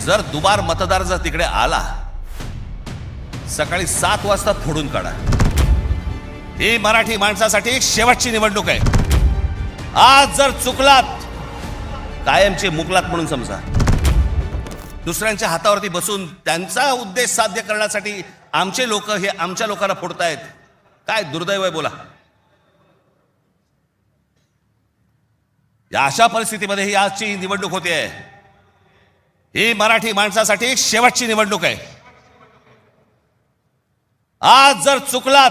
जर दुबार मतदार जर तिकडे आला, सकाळी 7 वाजता फोडून काढा. ही मराठी माणसासाठी एक शेवटची निवडणूक आहे. आज जर चुकलात, कायमचे मुकलात म्हणून समजा. दुसऱ्यांच्या हातावरती बसून त्यांचा उद्देश साध्य करण्यासाठी आमचे लोक हे आमच्या लोकांना फोडतायत. काय दुर्दैव आहे बोला. या अशा परिस्थितीमध्ये ही आजची निवडणूक होते आहे. ही मराठी माणसासाठी एक शेवटची निवडणूक आहे. आज जर चुकलात,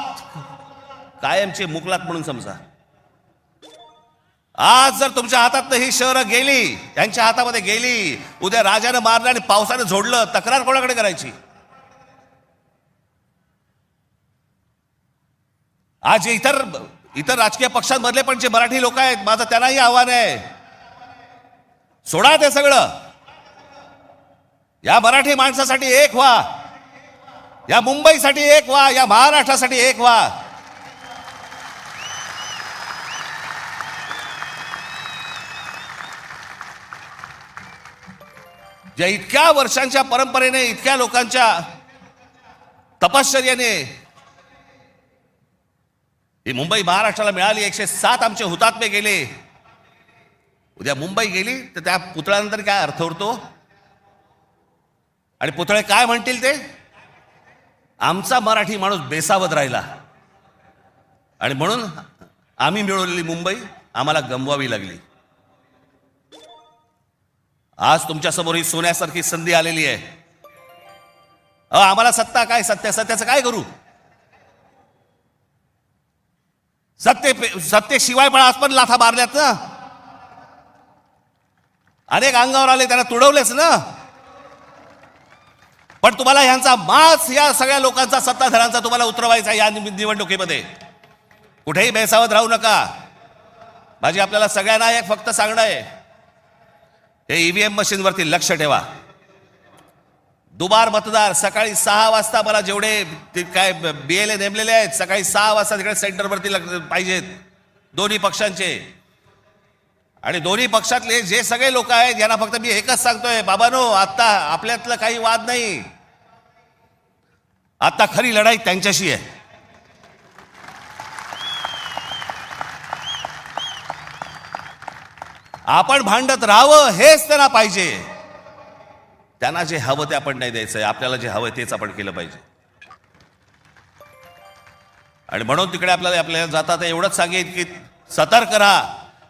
कायमचे मुकलात म्हणून समजा. आज जर तुमच्या हातात ही शहरं गेली, त्यांच्या हातामध्ये गेली, उद्या राजानं मारलं आणि पावसानं झोडलं, तक्रार कोणाकडे करायची? आज इतर राजकीय पक्षांमधले पण जे मराठी लोक आहेत, माझं त्यांनाही आव्हान आहे, सोडा ते सगळं. या मराठी माणसासाठी एक व्हा, या मुंबईसाठी एक व्हा, या महाराष्ट्रासाठी एक व्हा. ज्या इतक्या वर्षांच्या परंपरेने, इतक्या लोकांच्या तपश्चर्याने ही मुंबई महाराष्ट्राला मिळाली. 107 आमचे हुतात्मे गेले. उद्या मुंबई गेली तर त्या पुतळ्यानंतर काय अर्थ उरतो? आणि पुतळे काय म्हणतील ते? आमचा मराठी माणूस बेसावध राहिला आणि म्हणून आम्ही मिळवलेली मुंबई आम्हाला गमवावी लागली. आज तुमच्या समोर ही सोन्यासारखी संधी आलेली आहे. आम्हाला सत्ता काय, सत्याचं काय करू? सत्तेशिवाय पण आज पण लाथा मारल्यात ना. अनेक अंगावर आले, त्यांना तुडवलेच ना. पण तुम्हाला ह्यांचा मास, या सगळ्या लोकांचा, सत्ताधाऱ्यांचा तुम्हाला उतरवायचा या निवडणुकीमध्ये. कुठेही बेसावध राहू नका. माझी आपल्याला सगळ्यांना एक फक्त सांगणं आहे, हे ईव्हीएम मशीनवरती लक्ष ठेवा. दुबार मतदार सकाळी 6 वाजता, मला जेवढे काय BLA नेमलेले आहेत, सकाळी 6 वाजता तिकडे सेंटरवरती पाहिजेत दोन्ही पक्षांचे. आणि दोन्ही पक्षातले जे सगळे लोक आहेत, यांना फक्त मी एकच सांगतोय, बाबांनो, आता आपल्यातलं काही वाद नाही. आता खरी लढाई त्यांच्याशी आहे. आपण भांडत राहावं हेच त्यांना पाहिजे. त्यांना जे हवं ते आपण नाही द्यायचंय. आपल्याला जे हवं तेच आपण केलं पाहिजे. आणि म्हणून तिकडे आपल्याला जातात एवढंच सांगेन की सतर्क राहा,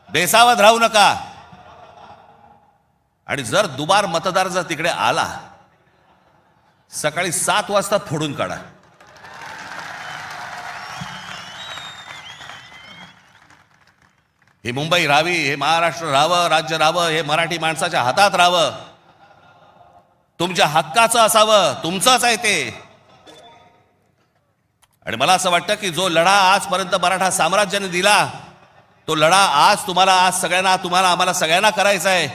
बेसावध राहू नका. आणि जर दुबार मतदार जर तिकडे आला, सकाळी 7 वाजता फोडून काढा. ही मुंबई राहावी, हे महाराष्ट्र राहावं, राज्य राहावं, हे मराठी माणसाच्या हातात राहावं, तुमच्या हक्काचं असावं, तुमचंच आहे ते. आणि मला असं वाटतं की जो लढा आजपर्यंत मराठा साम्राज्याने दिला, तो लढा आज तुम्हाला, आज सगळ्यांना, तुम्हाला, आम्हाला सगळ्यांना करायचा आहे.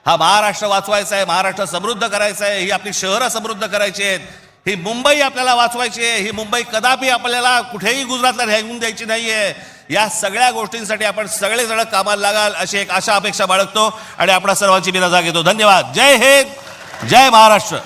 हा महाराष्ट्र वाचवायचा आहे, महाराष्ट्र समृद्ध करायचा आहे, ही आपली शहरं समृद्ध करायची आहेत, ही मुंबई आपल्याला वाचवायची आहे. ही मुंबई कदापि आपल्याला कुठेही गुजरातला राहून द्यायची नाहीये. या सगळ्या गोष्टींसाठी आपण सगळेजण कामाला लागाल अशी एक आशा, अपेक्षा बाळगतो आणि आपणा सर्वांची मी रजा घेतो. धन्यवाद. जय हिंद, जय महाराष्ट्र.